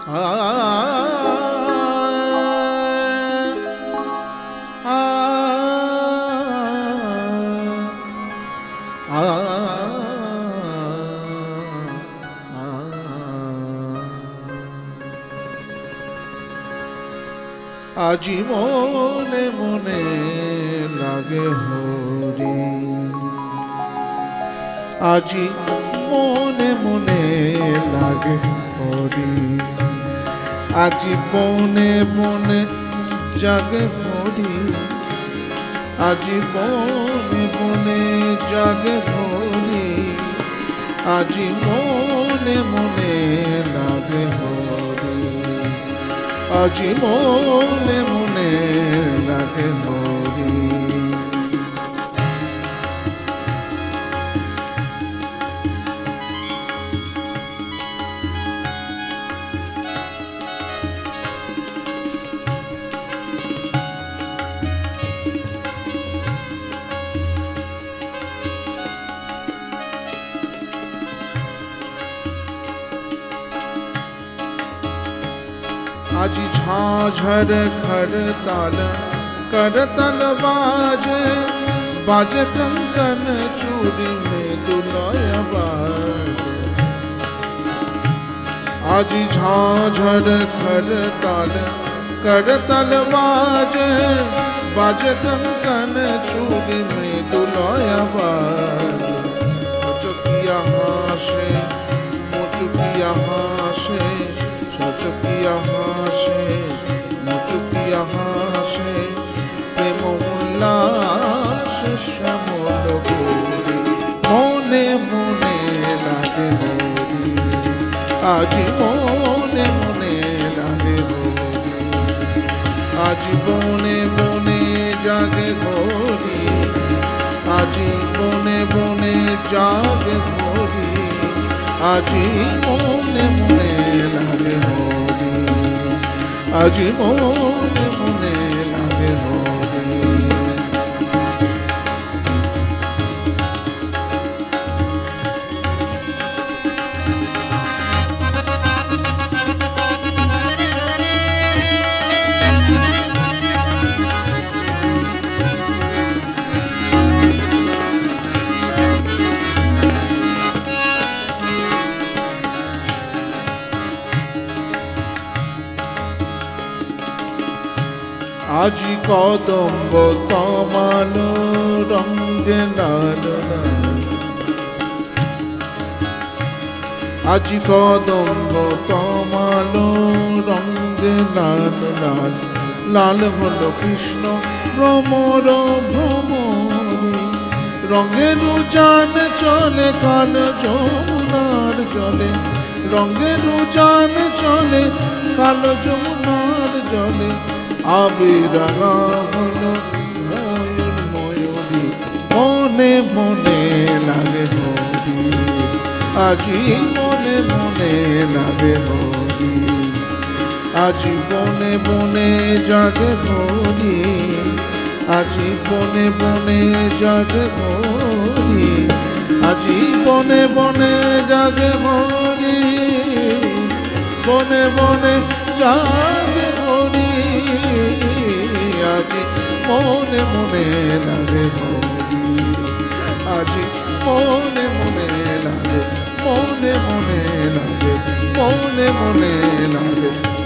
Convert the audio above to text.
আজি মনে মনে লাগে হরি, আজি মনে মনে লাগে হরি, আজি বনে বনে জাগে হরি, আজি বনে বনে জাগে হরি, আজি মনে মনে লাগে হরি, আজি মনে মনে লাগে হরি। আজি ঝাঝর খরতাল करतल बाजे, बाजे कंकन चूड़ी में दुलय बाजे। আজি ঝাঝর खरताल करतल बाजे, बाजे कंकन चूड़ी में दुलय बाजे। मुचुकिया हासे, मुचुकिया हासे, सचुकिया हासे, मुचुकिया हासे, प्रेम उल्लास श्यामल गोरी, मने मने लागे होरी, আজি মনে মনে লাগে হরি, আজি বনে বনে জাগে হরি, আজি বনে বনে জাগে হরি, আজি মনে মনে লাগে হরি, আজি মনে মনে লাগে হরি। আজি কদম্ব তমালো রঙে লাল লাল, আজি কদম্ব তমালো রঙে লাল লাল, লাল হলো কৃষ্ণ ভ্রমর ভ্রমরি, রঙের উজান চলে কাল যমুনার জলে, রঙের উজান চলে কাল যমুনার জলে। আবিরাঙা হলো নয়ন ময়ূরী, মনে মনে লাগে হরি, আজি মনে মনে লাগে হরি, আজি বনে বনে জাগে হরি, আজি বনে বনে জাগে হরি, আজি বনে বনে জাগে হরি, বনে বনে জাগে হরি, আজি মনে মনে লাগে হরি, আজি মনে মনে লাগে, মনে মনে লাগে, মনে মনে লাগে।